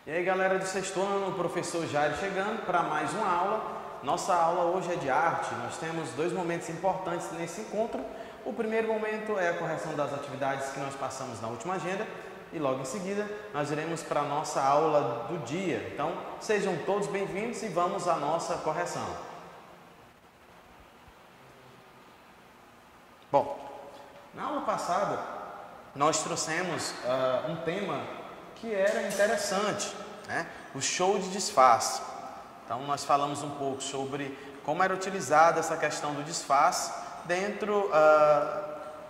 E aí galera do sexto ano, o professor Jair chegando para mais uma aula. Nossa aula hoje é de arte. Nós temos dois momentos importantes nesse encontro. O primeiro momento é a correção das atividades que nós passamos na última agenda e logo em seguida nós iremos para a nossa aula do dia. Então sejam todos bem-vindos e vamos à nossa correção. Bom, na aula passada nós trouxemos um tema que era interessante, né? O show de disfarce. Então nós falamos um pouco sobre como era utilizada essa questão do disfarce dentro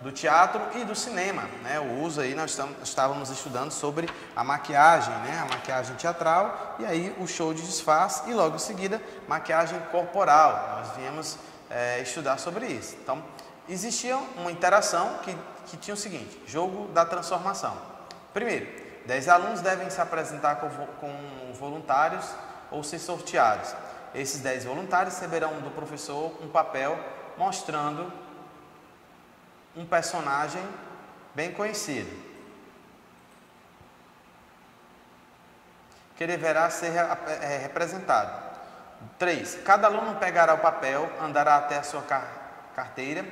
do teatro e do cinema, né? O uso aí, nós estávamos estudando sobre a maquiagem, né? A maquiagem teatral e aí o show de disfarce e logo em seguida maquiagem corporal. Nós viemos estudar sobre isso. Então existia uma interação que tinha o seguinte: jogo da transformação. Primeiro, 10 alunos devem se apresentar com voluntários ou ser sorteados. Esses 10 voluntários receberão do professor um papel mostrando um personagem bem conhecido, que deverá ser representado. 3. Cada aluno pegará o papel, andará até a sua carteira,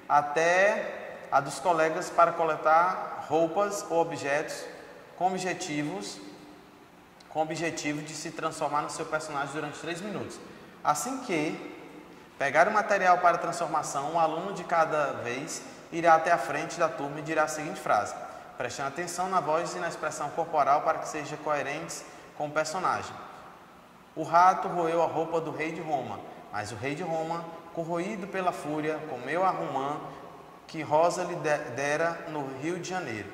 até a dos colegas para coletar roupas ou objetos com objetivo de se transformar no seu personagem durante 3 minutos. Assim que pegar o material para transformação, um aluno de cada vez irá até a frente da turma e dirá a seguinte frase, prestando atenção na voz e na expressão corporal para que sejam coerentes com o personagem. O rato roeu a roupa do rei de Roma, mas o rei de Roma, corroído pela fúria, comeu a romã que Rosa lhe dera no Rio de Janeiro.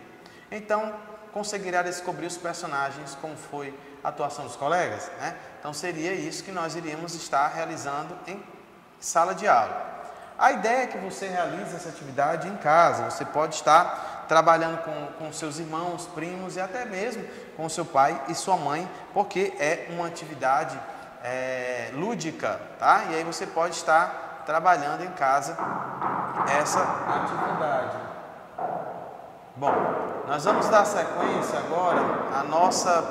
Então, conseguirá descobrir os personagens como foi a atuação dos colegas, né? Então seria isso que nós iríamos estar realizando em sala de aula. A ideia é que você realize essa atividade em casa. Você pode estar trabalhando com seus irmãos, primos e até mesmo com seu pai e sua mãe, porque é uma atividade lúdica, tá? E aí você pode estar trabalhando em casa essa atividade. Bom, nós vamos dar sequência agora à nossa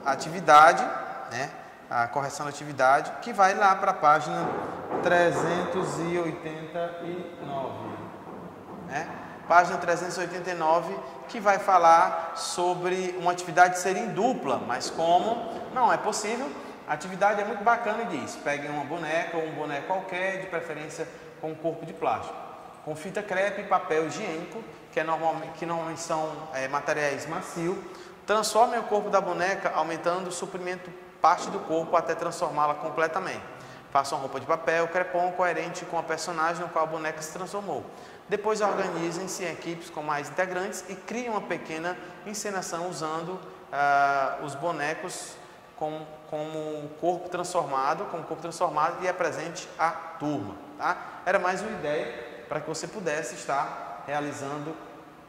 atividade, né? A correção da atividade, que vai lá para a página 389, né? Página 389, que vai falar sobre uma atividade ser em dupla, mas como não é possível, a atividade é muito bacana e diz, peguem uma boneca ou um boneco qualquer, de preferência com um corpo de plástico, com fita crepe e papel higiênico, que normalmente são materiais macios, transformem o corpo da boneca, aumentando o suprimento parte do corpo até transformá-la completamente. Façam roupa de papel, crepom coerente com a personagem no qual a boneca se transformou. Depois organizem-se em equipes com mais integrantes e criem uma pequena encenação usando os bonecos como corpo transformado e apresente à turma. Tá? Era mais uma ideia para que você pudesse estar realizando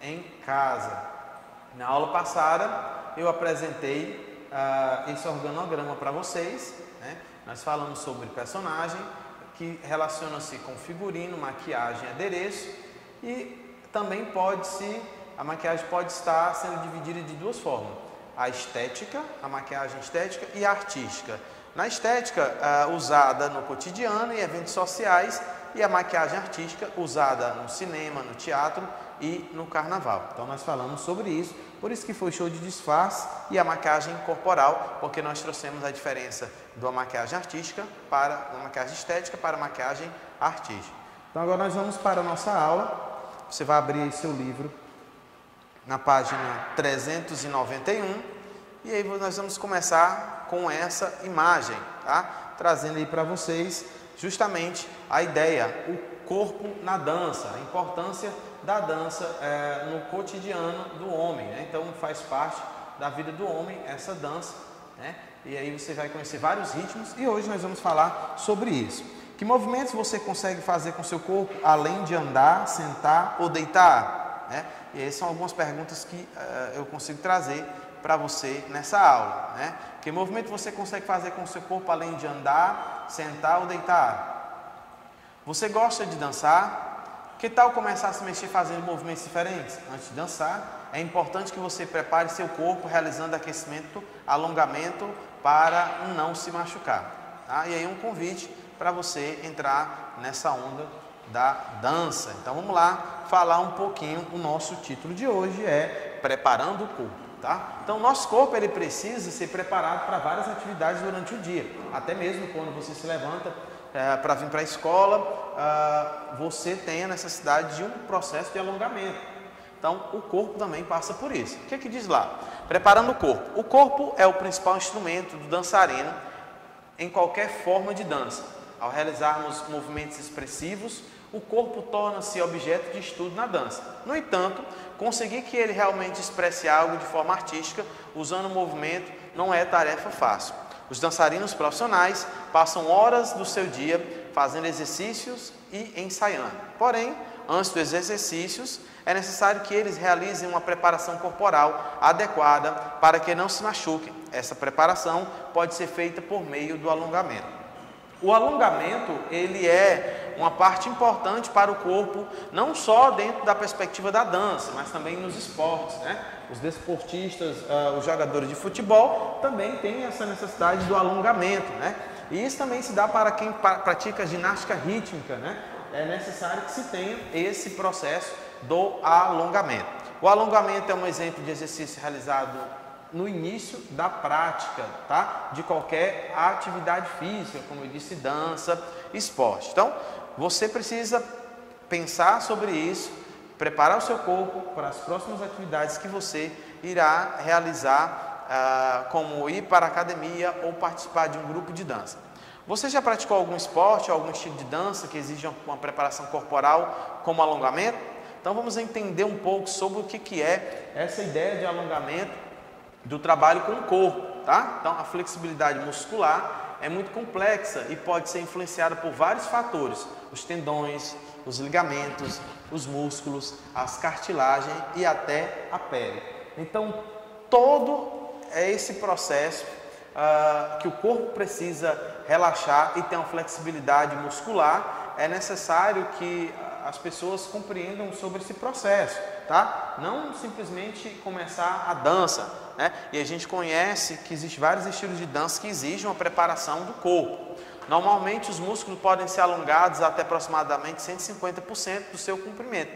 em casa. Na aula passada eu apresentei esse organograma para vocês, né? Nós falamos sobre personagem, que relaciona-se com figurino, maquiagem, adereço, e também a maquiagem pode estar sendo dividida de duas formas: a estética, a maquiagem estética e a artística. Na estética, usada no cotidiano e eventos sociais, e a maquiagem artística usada no cinema, no teatro e no carnaval. Então nós falamos sobre isso, por isso que foi show de disfarce e a maquiagem corporal, porque nós trouxemos a diferença da maquiagem artística para a maquiagem estética para a maquiagem artística. Então agora nós vamos para a nossa aula. Você vai abrir aí seu livro na página 391 e aí nós vamos começar com essa imagem, tá? Trazendo aí para vocês justamente a ideia, o corpo na dança, a importância da dança no cotidiano do homem, né? Então faz parte da vida do homem essa dança, né? E aí você vai conhecer vários ritmos e hoje nós vamos falar sobre isso. Que movimentos você consegue fazer com seu corpo além de andar, sentar ou deitar, né? E aí são algumas perguntas que eu consigo trazer para você nessa aula, né? Que movimento você consegue fazer com o seu corpo além de andar, sentar ou deitar? Você gosta de dançar? Que tal começar a se mexer fazendo movimentos diferentes? Antes de dançar, é importante que você prepare seu corpo realizando aquecimento, alongamento para não se machucar. Tá? E aí um convite para você entrar nessa onda da dança. Então vamos lá falar um pouquinho. O nosso título de hoje é Preparando o Corpo. Tá? Então, o nosso corpo ele precisa ser preparado para várias atividades durante o dia. Até mesmo quando você se levanta para vir para a escola, você tem a necessidade de um processo de alongamento. Então, o corpo também passa por isso. O que é que diz lá? Preparando o corpo. O corpo é o principal instrumento do dançarino em qualquer forma de dança. Ao realizarmos movimentos expressivos, o corpo torna-se objeto de estudo na dança. No entanto, conseguir que ele realmente expresse algo de forma artística, usando o movimento, não é tarefa fácil. Os dançarinos profissionais passam horas do seu dia fazendo exercícios e ensaiando. Porém, antes dos exercícios, é necessário que eles realizem uma preparação corporal adequada para que não se machuquem. Essa preparação pode ser feita por meio do alongamento. O alongamento, ele é uma parte importante para o corpo, não só dentro da perspectiva da dança, mas também nos esportes, né? Os desportistas, os jogadores de futebol também têm essa necessidade do alongamento, né? E isso também se dá para quem pratica ginástica rítmica, né? É necessário que se tenha esse processo do alongamento. O alongamento é um exemplo de exercício realizado no início da prática, tá? De qualquer atividade física, como eu disse, dança, esporte. Então, você precisa pensar sobre isso, preparar o seu corpo para as próximas atividades que você irá realizar, como ir para a academia ou participar de um grupo de dança. Você já praticou algum esporte, algum estilo de dança que exija uma preparação corporal como alongamento? Então, vamos entender um pouco sobre o que é essa ideia de alongamento do trabalho com o corpo, tá? Então, a flexibilidade muscular é muito complexa e pode ser influenciada por vários fatores: os tendões, os ligamentos, os músculos, as cartilagens e até a pele. Então, todo esse processo que o corpo precisa relaxar e ter uma flexibilidade muscular, é necessário que as pessoas compreendam sobre esse processo, tá? Não simplesmente começar a dança, né? E a gente conhece que existem vários estilos de dança que exigem uma preparação do corpo. Normalmente os músculos podem ser alongados até aproximadamente 150% do seu comprimento,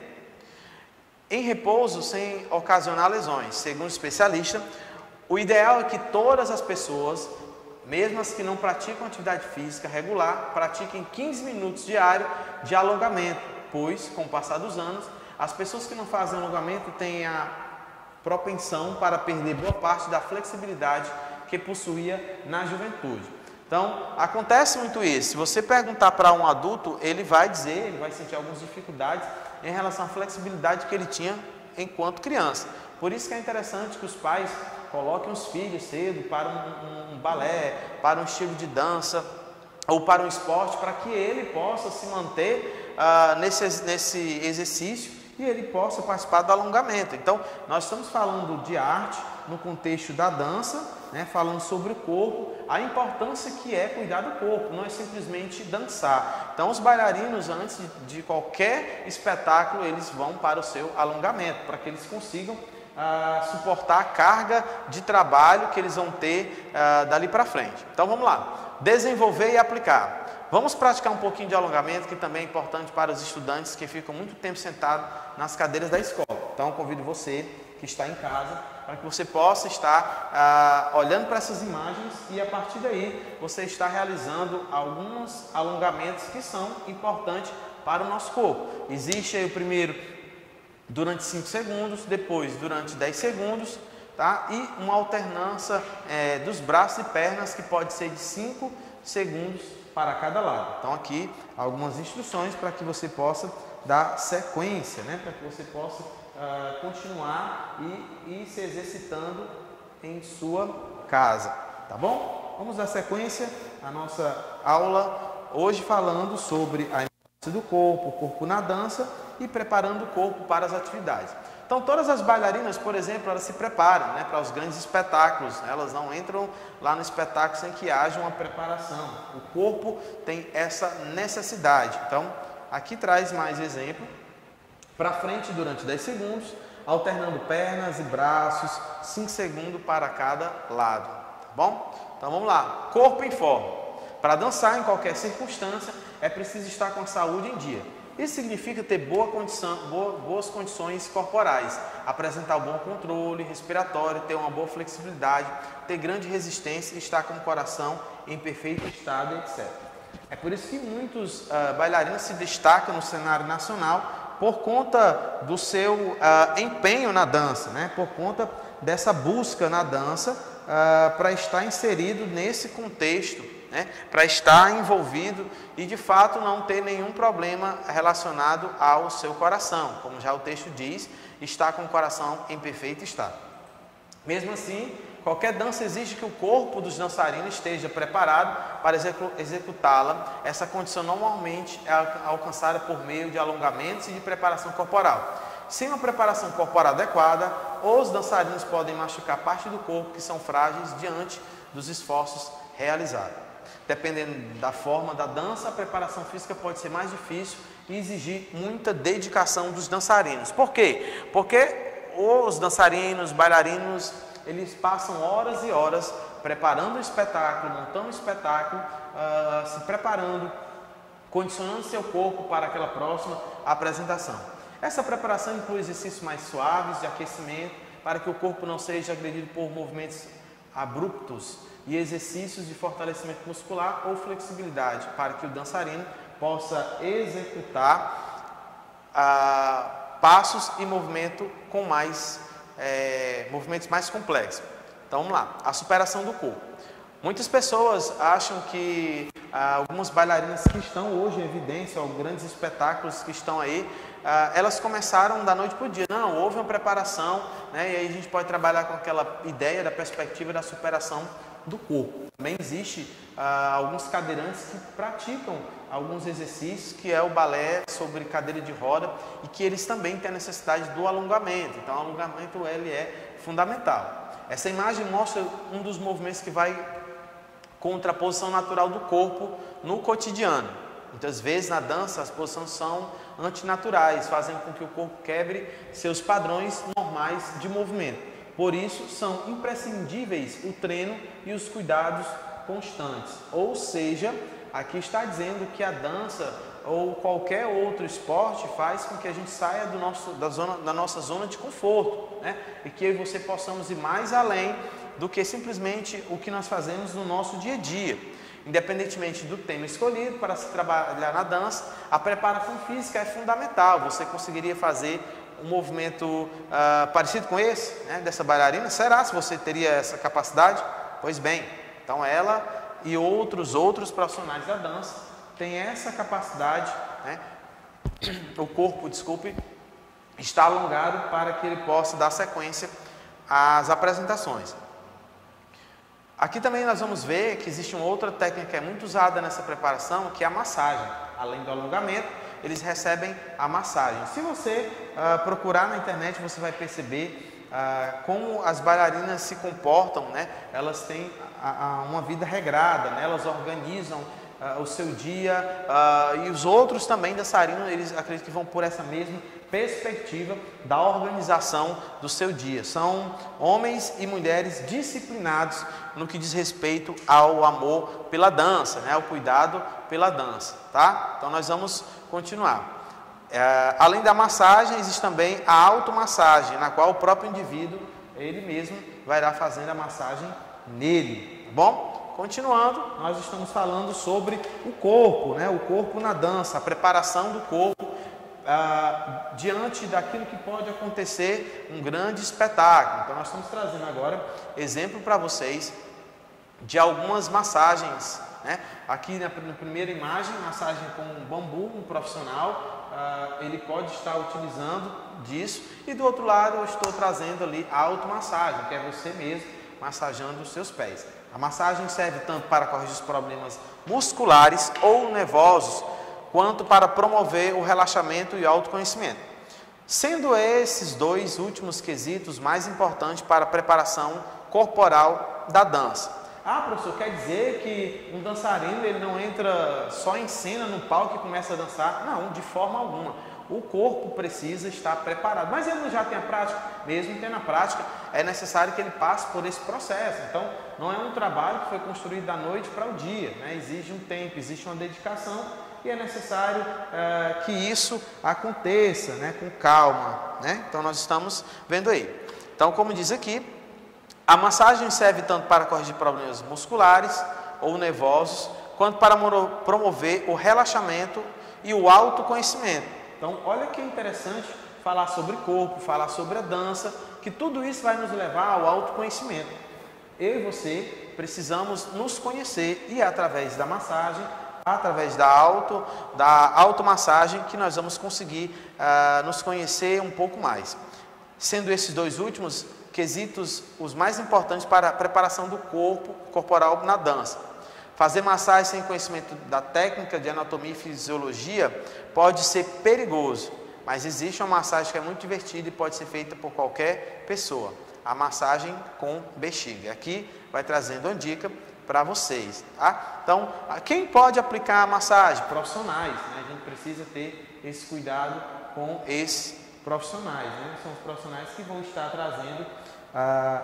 em repouso, sem ocasionar lesões. Segundo o especialista, o ideal é que todas as pessoas, mesmo as que não praticam atividade física regular, pratiquem 15 minutos diários de alongamento, pois, com o passar dos anos, as pessoas que não fazem alongamento têm a propensão para perder boa parte da flexibilidade que possuía na juventude. Então, acontece muito isso. Se você perguntar para um adulto, ele vai sentir algumas dificuldades em relação à flexibilidade que ele tinha enquanto criança. Por isso que é interessante que os pais coloquem os filhos cedo para um balé, para um estilo de dança ou para um esporte, para que ele possa se manter nesse exercício e ele possa participar do alongamento. Então, nós estamos falando de arte no contexto da dança, né, falando sobre o corpo, a importância que é cuidar do corpo, não é simplesmente dançar. Então, os bailarinos, antes de qualquer espetáculo, eles vão para o seu alongamento, para que eles consigam suportar a carga de trabalho que eles vão ter dali para frente. Então, vamos lá. Desenvolver e aplicar. Vamos praticar um pouquinho de alongamento, que também é importante para os estudantes que ficam muito tempo sentados nas cadeiras da escola. Então, eu convido você que está em casa para que você possa estar olhando para essas imagens e, a partir daí, você está realizando alguns alongamentos que são importantes para o nosso corpo. Existe aí o primeiro durante 5 segundos, depois durante 10 segundos, tá? E uma alternância dos braços e pernas que pode ser de 5 segundos para cada lado. Então, aqui algumas instruções para que você possa dar sequência, né? Para que você possa continuar e se exercitando em sua casa, tá bom? Vamos dar sequência à nossa aula hoje, falando sobre a importância do corpo, o corpo na dança e preparando o corpo para as atividades. Então, todas as bailarinas, por exemplo, elas se preparam, né, para os grandes espetáculos. Elas não entram lá no espetáculo sem que haja uma preparação. O corpo tem essa necessidade. Então, aqui traz mais exemplo para frente durante 10 segundos, alternando pernas e braços, 5 segundos para cada lado, tá bom? Então vamos lá, corpo em forma. Para dançar em qualquer circunstância, é preciso estar com a saúde em dia. Isso significa ter boas condições corporais, apresentar um bom controle respiratório, ter uma boa flexibilidade, ter grande resistência e estar com o coração em perfeito estado, etc. É por isso que muitos bailarinos se destacam no cenário nacional por conta do seu empenho na dança, né? Por conta dessa busca na dança para estar inserido nesse contexto, né? Para estar envolvido e de fato não ter nenhum problema relacionado ao seu coração, como já o texto diz, está com o coração em perfeito estado. Mesmo assim, qualquer dança exige que o corpo dos dançarinos esteja preparado para executá-la. Essa condição normalmente é alcançada por meio de alongamentos e de preparação corporal. Sem uma preparação corporal adequada, os dançarinos podem machucar parte do corpo que são frágeis diante dos esforços realizados. Dependendo da forma da dança, a preparação física pode ser mais difícil e exigir muita dedicação dos dançarinos. Por quê? Porque os dançarinos, bailarinos, eles passam horas e horas preparando o espetáculo, montando o espetáculo, se preparando, condicionando seu corpo para aquela próxima apresentação. Essa preparação inclui exercícios mais suaves de aquecimento, para que o corpo não seja agredido por movimentos abruptos, e exercícios de fortalecimento muscular ou flexibilidade, para que o dançarino possa executar passos e movimentos mais complexos. Então vamos lá, a superação do corpo. Muitas pessoas acham que algumas bailarinas que estão hoje em evidência, ou grandes espetáculos que estão aí, elas começaram da noite para o dia. Não, houve uma preparação, né? E aí a gente pode trabalhar com aquela ideia da perspectiva da superação do corpo. Também existe alguns cadeirantes que praticam alguns exercícios, que é o balé sobre cadeira de roda, e que eles também têm a necessidade do alongamento. Então o alongamento ele é fundamental. Essa imagem mostra um dos movimentos que vai contra a posição natural do corpo no cotidiano. Muitas vezes na dança as posições são antinaturais, fazendo com que o corpo quebre seus padrões normais de movimento. Por isso, são imprescindíveis o treino e os cuidados constantes. Ou seja, aqui está dizendo que a dança ou qualquer outro esporte faz com que a gente saia da nossa zona de conforto, né? E que eu e você possamos ir mais além do que simplesmente o que nós fazemos no nosso dia a dia. Independentemente do tema escolhido para se trabalhar na dança, a preparação física é fundamental. Você conseguiria fazer um movimento parecido com esse, né, dessa bailarina? Será se você teria essa capacidade? Pois bem, então ela e outros profissionais da dança têm essa capacidade, né? O corpo, está alongado para que ele possa dar sequência às apresentações. Aqui também nós vamos ver que existe uma outra técnica que é muito usada nessa preparação, que é a massagem. Além do alongamento, eles recebem a massagem. Se você procurar na internet, você vai perceber como as bailarinas se comportam, né? Elas têm uma vida regrada, né? Elas organizam o seu dia, e os outros também dançarinos, eles acreditam que vão por essa mesma perspectiva da organização do seu dia. São homens e mulheres disciplinados no que diz respeito ao amor pela dança, né? Ao cuidado pela dança, tá? Então nós vamos continuar. Além da massagem, existe também a automassagem, na qual o próprio indivíduo, ele mesmo, vai lá fazendo a massagem nele, tá bom? Continuando, nós estamos falando sobre o corpo, né? O corpo na dança, a preparação do corpo diante daquilo que pode acontecer, um grande espetáculo. Então nós estamos trazendo agora exemplo para vocês de algumas massagens, né? Aqui na primeira imagem, massagem com bambu, um profissional, ele pode estar utilizando disso, e do outro lado eu estou trazendo ali a automassagem, que é você mesmo massageando os seus pés. A massagem serve tanto para corrigir os problemas musculares ou nervosos, quanto para promover o relaxamento e o autoconhecimento, sendo esses dois últimos quesitos mais importantes para a preparação corporal da dança. Professor, quer dizer que um dançarino ele não entra só em cena no palco e começa a dançar? Não, de forma alguma. o corpo precisa estar preparado. Mas ele já tem a prática, mesmo tendo a prática, é necessário que ele passe por esse processo. Então, não é um trabalho que foi construído da noite para o dia, né? Exige um tempo, existe uma dedicação e é necessário que isso aconteça, né? Com calma, né? Então, nós estamos vendo aí. Então, como diz aqui, a massagem serve tanto para corrigir problemas musculares ou nervosos, quanto para promover o relaxamento e o autoconhecimento. Então, olha que interessante falar sobre corpo, falar sobre a dança, que tudo isso vai nos levar ao autoconhecimento. Eu e você precisamos nos conhecer e através da massagem, através da automassagem, que nós vamos conseguir nos conhecer um pouco mais. Sendo esses dois últimos quesitos os mais importantes para a preparação do corpo corporal na dança. Fazer massagem sem conhecimento da técnica de anatomia e fisiologia pode ser perigoso, mas existe uma massagem que é muito divertida e pode ser feita por qualquer pessoa. A massagem com bexiga. Aqui vai trazendo uma dica para vocês. Tá? Então, quem pode aplicar a massagem? Profissionais. Né? A gente precisa ter esse cuidado com esses profissionais. Né? São os profissionais que vão estar trazendo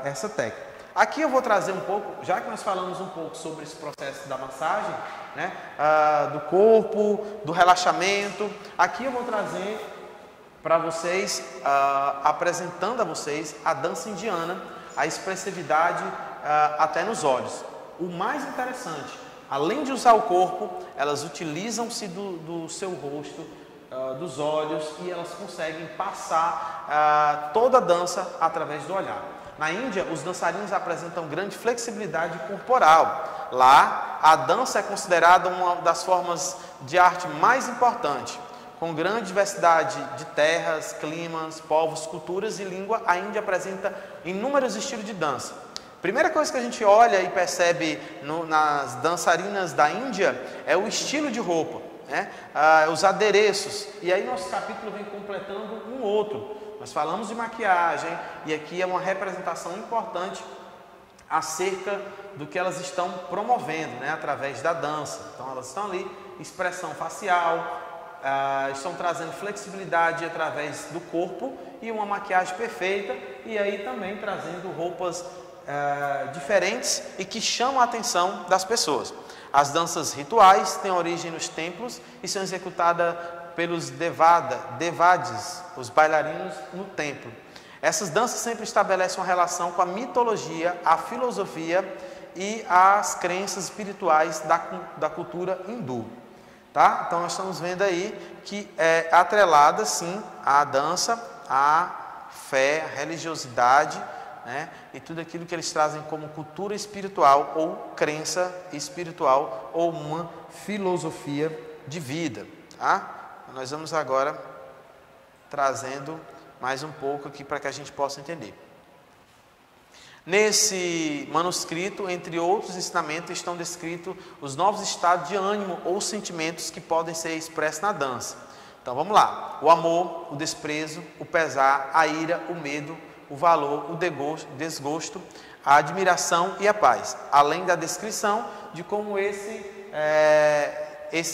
essa técnica. Aqui eu vou trazer um pouco, já que nós falamos um pouco sobre esse processo da massagem, né, do corpo, do relaxamento, aqui eu vou trazer para vocês, apresentando a vocês a dança indiana, a expressividade até nos olhos. O mais interessante, além de usar o corpo, elas utilizam-se do seu rosto, dos olhos, e elas conseguem passar toda a dança através do olhar. Na Índia, os dançarinos apresentam grande flexibilidade corporal. Lá, a dança é considerada uma das formas de arte mais importantes. Com grande diversidade de terras, climas, povos, culturas e língua, a Índia apresenta inúmeros estilos de dança. Primeira coisa que a gente olha e percebe nas dançarinas da Índia é o estilo de roupa, né? Os adereços. E aí nosso capítulo vem completando um outro. Nós falamos de maquiagem e aqui é uma representação importante acerca do que elas estão promovendo, né, através da dança. Então elas estão ali, expressão facial, estão trazendo flexibilidade através do corpo e uma maquiagem perfeita, e aí também trazendo roupas diferentes e que chamam a atenção das pessoas. As danças rituais têm origem nos templos e são executadas pelos devadis, os bailarinos no templo. Essas danças sempre estabelecem uma relação com a mitologia, a filosofia e as crenças espirituais da cultura hindu. Tá? Então nós estamos vendo aí que é atrelada sim a dança, a fé, a religiosidade, né? E tudo aquilo que eles trazem como cultura espiritual ou crença espiritual ou uma filosofia de vida. Tá? Nós vamos agora trazendo mais um pouco aqui para que a gente possa entender. Nesse manuscrito, entre outros ensinamentos, estão descritos os novos estados de ânimo ou sentimentos que podem ser expressos na dança. Então vamos lá: o amor, o desprezo, o pesar, a ira, o medo, o valor, o desgosto, a admiração e a paz, além da descrição de como esses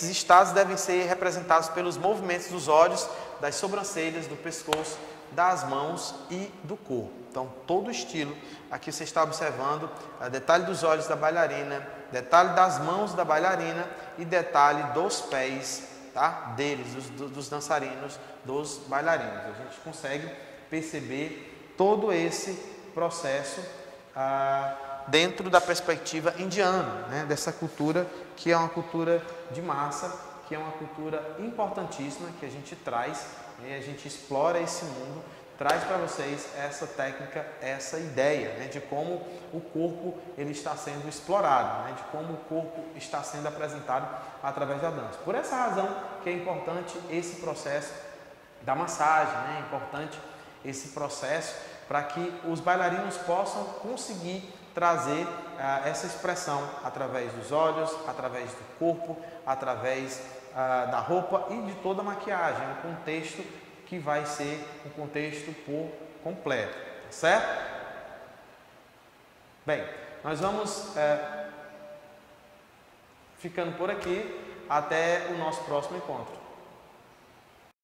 estados devem ser representados pelos movimentos dos olhos, das sobrancelhas, do pescoço, das mãos e do corpo. Então, todo o estilo, aqui você está observando detalhe dos olhos da bailarina, detalhe das mãos da bailarina e detalhe dos pés, tá? Deles, dos dançarinos, dos bailarinos. A gente consegue perceber todo esse processo dentro da perspectiva indiana, né? Dessa cultura que é uma cultura de massa, que é uma cultura importantíssima que a gente traz, né? A gente explora esse mundo, traz para vocês essa técnica, essa ideia, né? De como o corpo ele está sendo explorado, né? De como o corpo está sendo apresentado através da dança. Por essa razão que é importante esse processo da massagem, né? É importante esse processo para que os bailarinos possam conseguir trazer essa expressão através dos olhos, através do corpo, através da roupa e de toda a maquiagem, um contexto que vai ser um contexto por completo, tá certo? Bem, nós vamos ficando por aqui, até o nosso próximo encontro.